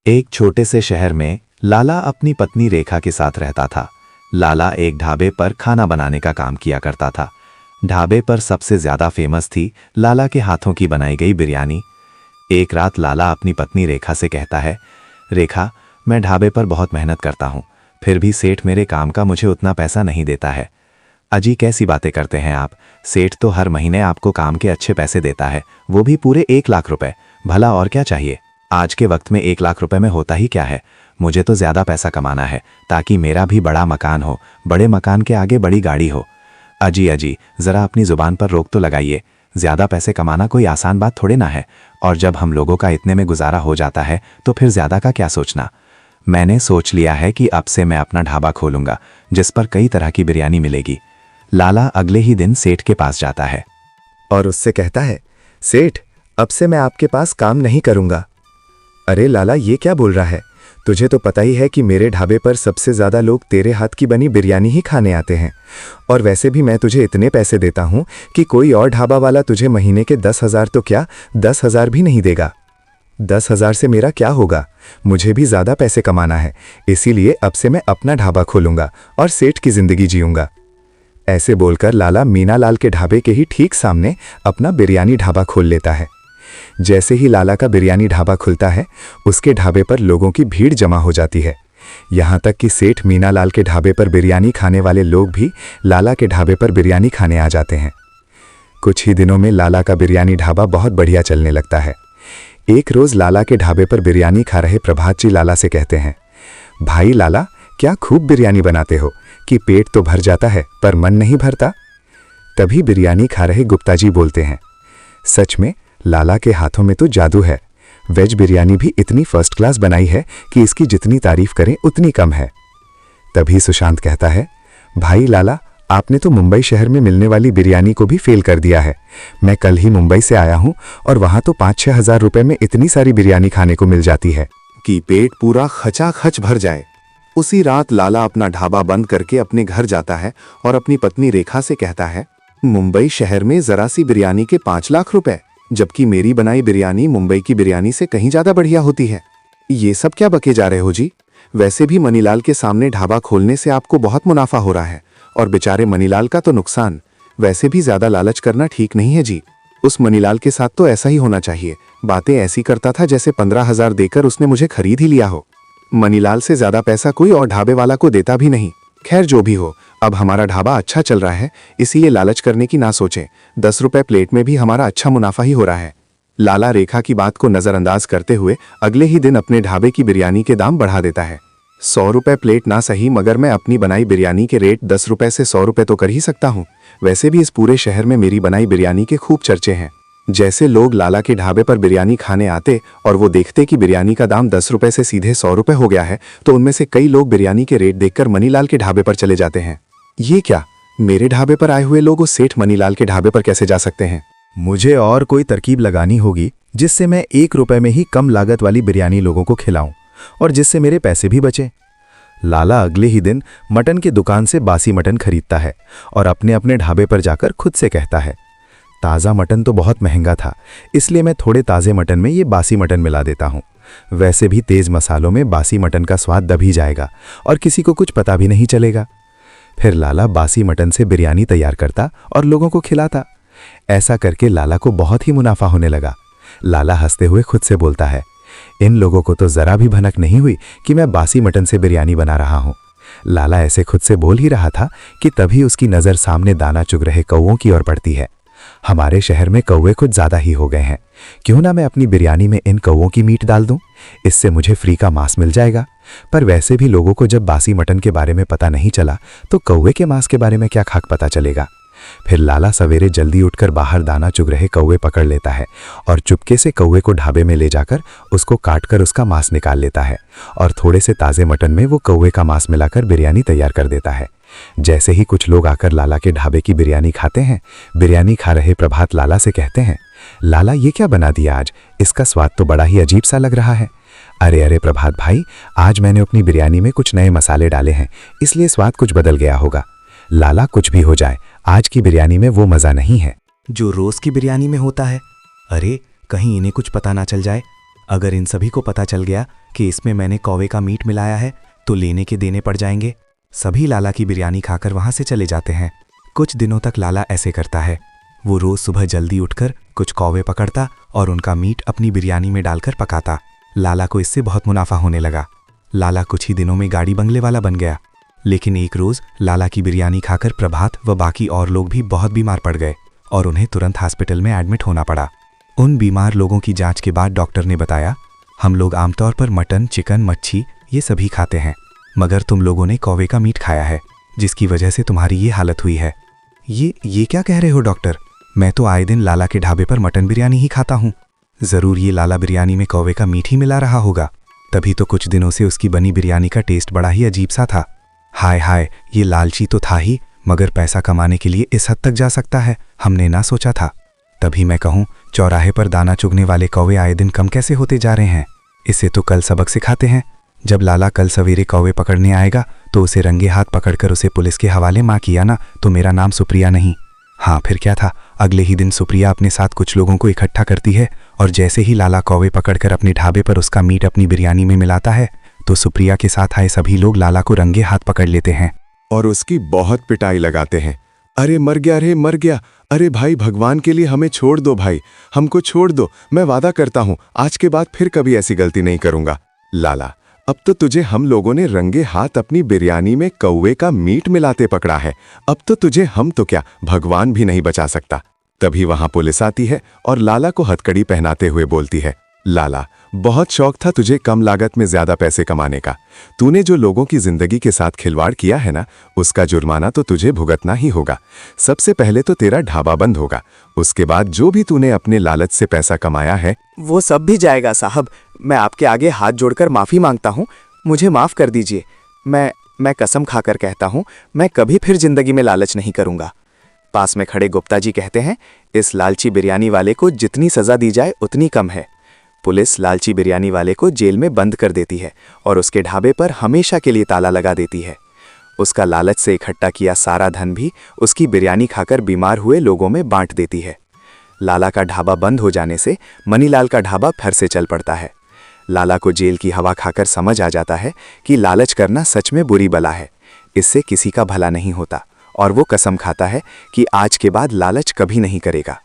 एक छोटे से शहर में लाला अपनी पत्नी रेखा के साथ रहता था। लाला एक ढाबे पर खाना बनाने का काम किया करता था। ढाबे पर सबसे ज्यादा फेमस थी लाला के हाथों की बनाई गई बिरयानी। एक रात लाला अपनी पत्नी रेखा से कहता है, रेखा, मैं ढाबे पर बहुत मेहनत करता हूँ, फिर भी सेठ मेरे काम का मुझे उतना पैसा नहीं देता है। अजी, कैसी बातें करते हैं आप? सेठ तो हर महीने आपको काम के अच्छे पैसे देता है, वो भी पूरे 1 लाख रुपए। भला और क्या चाहिए? आज के वक्त में 1 लाख रुपए में होता ही क्या है? मुझे तो ज्यादा पैसा कमाना है ताकि मेरा भी बड़ा मकान हो, बड़े मकान के आगे बड़ी गाड़ी हो। अजी अजी, जरा अपनी जुबान पर रोक तो लगाइए। ज्यादा पैसे कमाना कोई आसान बात थोड़े ना है, और जब हम लोगों का इतने में गुजारा हो जाता है तो फिर ज्यादा का क्या सोचना। मैंने सोच लिया है कि अब से मैं अपना ढाबा खोलूंगा जिस पर कई तरह की बिरयानी मिलेगी। लाला अगले ही दिन सेठ के पास जाता है और उससे कहता है, सेठ, अब से मैं आपके पास काम नहीं करूंगा। अरे लाला, ये क्या बोल रहा है? तुझे तो पता ही है कि मेरे ढाबे पर सबसे ज्यादा लोग तेरे हाथ की बनी बिरयानी ही खाने आते हैं, और वैसे भी मैं तुझे इतने पैसे देता हूं कि कोई और ढाबा वाला तुझे महीने के 10,000 तो क्या 10,000 भी नहीं देगा। 10,000 से मेरा क्या होगा? मुझे भी ज्यादा पैसे कमाना है, इसीलिए अब से मैं अपना ढाबा खोलूंगा और सेठ की जिंदगी जीऊंगा। ऐसे बोलकर लाला मीनालाल के ढाबे के ही ठीक सामने अपना बिरयानी ढाबा खोल लेता है। जैसे ही लाला का बिरयानी ढाबा खुलता है, उसके ढाबे पर लोगों की भीड़ जमा हो जाती है। यहाँ तक कि सेठ मीनालाल के ढाबे पर बिरयानी खाने वाले लोग भी लाला के ढाबे पर बिरयानी खाने आ जाते हैं। कुछ ही दिनों में लाला का बिरयानी ढाबा बहुत बढ़िया चलने लगता है। एक रोज लाला के ढाबे पर बिरयानी खा रहे प्रभात जी लाला से कहते हैं, भाई लाला, क्या खूब बिरयानी बनाते हो कि पेट तो भर जाता है पर मन नहीं भरता। तभी बिरयानी खा रहे गुप्ता जी बोलते हैं, सच में लाला के हाथों में तो जादू है। वेज बिरयानी भी इतनी फर्स्ट क्लास बनाई है कि इसकी जितनी तारीफ करें उतनी कम है। तभी सुशांत कहता है, भाई लाला, आपने तो मुंबई शहर में मिलने वाली बिरयानी को भी फेल कर दिया है। मैं कल ही मुंबई से आया हूं और वहां तो 5-6 हजार रुपए में इतनी सारी बिरयानी खाने को मिल जाती है कि पेट पूरा खचाखच भर जाए। उसी रात लाला अपना ढाबा बंद करके अपने घर जाता है और अपनी पत्नी रेखा से कहता है, मुंबई शहर में जरा सी बिरयानी के 5 लाख रुपए, जबकि मेरी बनाई बिरयानी मुंबई की बिरयानी से कहीं ज्यादा बढ़िया होती है। ये सब क्या बके जा रहे हो जी? वैसे भी मनीलाल के सामने ढाबा खोलने से आपको बहुत मुनाफा हो रहा है, और बेचारे मनीलाल का तो नुकसान। वैसे भी ज्यादा लालच करना ठीक नहीं है जी। उस मनीलाल के साथ तो ऐसा ही होना चाहिए। बातें ऐसी करता था जैसे 15,000 देकर उसने मुझे खरीद ही लिया हो। मनीलाल से ज्यादा पैसा कोई और ढाबे वाला को देता भी नहीं। खैर, जो भी हो, अब हमारा ढाबा अच्छा चल रहा है, इसीलिए लालच करने की ना सोचें। 10 रुपए प्लेट में भी हमारा अच्छा मुनाफा ही हो रहा है। लाला रेखा की बात को नजरअंदाज करते हुए अगले ही दिन अपने ढाबे की बिरयानी के दाम बढ़ा देता है। 100 रुपए प्लेट ना सही, मगर मैं अपनी बनाई बिरयानी के रेट 10 रुपए से 100 रुपए तो कर ही सकता हूँ। वैसे भी इस पूरे शहर में मेरी बनाई बिरयानी के खूब चर्चे हैं। जैसे लोग लाला के ढाबे पर बिरयानी खाने आते और वो देखते कि बिरयानी का दाम 10 रुपए से सीधे 100 रुपए हो गया है, तो उनमें से कई लोग बिरयानी के रेट देखकर मनीलाल के ढाबे पर चले जाते हैं। ये क्या, मेरे ढाबे पर आए हुए लोग उस सेठ मनीलाल के ढाबे पर कैसे जा सकते हैं? मुझे और कोई तरकीब लगानी होगी जिससे मैं 1 रुपए में ही कम लागत वाली बिरयानी लोगों को खिलाऊं और जिससे मेरे पैसे भी बचें। लाला अगले ही दिन मटन की दुकान से बासी मटन खरीदता है और अपने अपने ढाबे पर जाकर खुद से कहता है, ताज़ा मटन तो बहुत महंगा था, इसलिए मैं थोड़े ताज़े मटन में ये बासी मटन मिला देता हूँ। वैसे भी तेज मसालों में बासी मटन का स्वाद दब ही जाएगा और किसी को कुछ पता भी नहीं चलेगा। फिर लाला बासी मटन से बिरयानी तैयार करता और लोगों को खिलाता। ऐसा करके लाला को बहुत ही मुनाफा होने लगा। लाला हंसते हुए खुद से बोलता है, इन लोगों को तो जरा भी भनक नहीं हुई कि मैं बासी मटन से बिरयानी बना रहा हूँ। लाला ऐसे खुद से बोल ही रहा था कि तभी उसकी नज़र सामने दाना चुग रहे कौवों की ओर पड़ती है। हमारे शहर में कौवे कुछ ज्यादा ही हो गए हैं, क्यों ना मैं अपनी बिरयानी में इन कौवों की मीट डाल दूं? इससे मुझे फ्री का मांस मिल जाएगा। पर वैसे भी लोगों को जब बासी मटन के बारे में पता नहीं चला तो कौवे के मांस के बारे में क्या खाक पता चलेगा। फिर लाला सवेरे जल्दी उठकर बाहर दाना चुग रहे कौवे पकड़ लेता है और चुपके से कौवे को ढाबे में ले जाकर उसको काटकर उसका मांस निकाल लेता है और थोड़े से ताज़े मटन में वो कौवे का मांस मिलाकर बिरयानी तैयार कर देता है। जैसे ही कुछ लोग आकर लाला के ढाबे की बिरयानी खाते हैं, बिरयानी खा रहे प्रभात लाला से कहते हैं, लाला, ये क्या बना दिया आज? इसका स्वाद तो बड़ा ही अजीब सा लग रहा है। अरे अरे प्रभात भाई, आज मैंने अपनी बिरयानी में कुछ नए मसाले डाले हैं, इसलिए स्वाद कुछ बदल गया होगा। लाला, कुछ भी हो जाए, आज की बिरयानी में वो मज़ा नहीं है जो रोज़ की बिरयानी में होता है। अरे, कहीं इन्हें कुछ पता ना चल जाए। अगर इन सभी को पता चल गया कि इसमें मैंने कौवे का मीट मिलाया है तो लेने के देने पड़ जाएंगे। सभी लाला की बिरयानी खाकर वहां से चले जाते हैं। कुछ दिनों तक लाला ऐसे करता है। वो रोज सुबह जल्दी उठकर कुछ कौवे पकड़ता और उनका मीट अपनी बिरयानी में डालकर पकाता। लाला को इससे बहुत मुनाफा होने लगा। लाला कुछ ही दिनों में गाड़ी बंगले वाला बन गया। लेकिन एक रोज लाला की बिरयानी खाकर प्रभात व बाकी और लोग भी बहुत बीमार पड़ गए और उन्हें तुरंत हॉस्पिटल में एडमिट होना पड़ा। उन बीमार लोगों की जांच के बाद डॉक्टर ने बताया, हम लोग आमतौर पर मटन, चिकन, मच्छी ये सभी खाते हैं, मगर तुम लोगों ने कौवे का मीट खाया है, जिसकी वजह से तुम्हारी ये हालत हुई है। ये क्या कह रहे हो डॉक्टर? मैं तो आए दिन लाला के ढाबे पर मटन बिरयानी ही खाता हूँ। जरूर ये लाला बिरयानी में कौवे का मीट ही मिला रहा होगा, तभी तो कुछ दिनों से उसकी बनी बिरयानी का टेस्ट बड़ा ही अजीब सा था। हाय हाय, ये लालची तो था ही, मगर पैसा कमाने के लिए इस हद तक जा सकता है, हमने ना सोचा था। तभी मैं कहूँ, चौराहे पर दाना चुगने वाले कौवे आए दिन कम कैसे होते जा रहे हैं। इसे तो कल सबक सिखाते हैं। जब लाला कल सवेरे कौवे पकड़ने आएगा तो उसे रंगे हाथ पकड़कर उसे पुलिस के हवाले माँ किया ना तो मेरा नाम सुप्रिया नहीं। हाँ, फिर क्या था, अगले ही दिन सुप्रिया अपने साथ कुछ लोगों को इकट्ठा करती है और जैसे ही लाला कौवे पकड़कर अपने ढाबे पर उसका मीट अपनी बिरयानी में मिलाता है तो सुप्रिया के साथ आए सभी लोग लाला को रंगे हाथ पकड़ लेते हैं और उसकी बहुत पिटाई लगाते हैं। अरे मर गया, रे मर गया, अरे भाई भगवान के लिए हमें छोड़ दो भाई, हमको छोड़ दो, मैं वादा करता हूँ आज के बाद फिर कभी ऐसी गलती नहीं करूंगा। लाला, अब तो तुझे हम लोगों ने रंगे हाथ अपनी बिरयानी में कौवे का मीट मिलाते पकड़ा है, अब तो तुझे हम तो क्या भगवान भी नहीं बचा सकता। तभी वहां पुलिस आती है और लाला को हथकड़ी पहनाते हुए बोलती है, लाला, बहुत शौक था तुझे कम लागत में ज्यादा पैसे कमाने का। तूने जो लोगों की जिंदगी के साथ खिलवाड़ किया है ना, उसका जुर्माना तो तुझे भुगतना ही होगा। सबसे पहले तो तेरा ढाबा बंद होगा, उसके बाद जो भी तूने अपने लालच से पैसा कमाया है वो सब भी जाएगा साहब। मैं आपके आगे हाथ जोड़कर माफी मांगता हूँ, मुझे माफ कर दीजिए। मैं कसम खाकर कहता हूँ, मैं कभी फिर जिंदगी में लालच नहीं करूंगा। पास में खड़े गुप्ता जी कहते हैं, इस लालची बिरयानी वाले को जितनी सजा दी जाए उतनी कम है। पुलिस लालची बिरयानी वाले को जेल में बंद कर देती है और उसके ढाबे पर हमेशा के लिए ताला लगा देती है। उसका लालच से इकट्ठा किया सारा धन भी उसकी बिरयानी खाकर बीमार हुए लोगों में बांट देती है। लाला का ढाबा बंद हो जाने से मनीलाल का ढाबा फिर से चल पड़ता है। लाला को जेल की हवा खाकर समझ आ जाता है कि लालच करना सच में बुरी बला है, इससे किसी का भला नहीं होता, और वो कसम खाता है कि आज के बाद लालच कभी नहीं करेगा।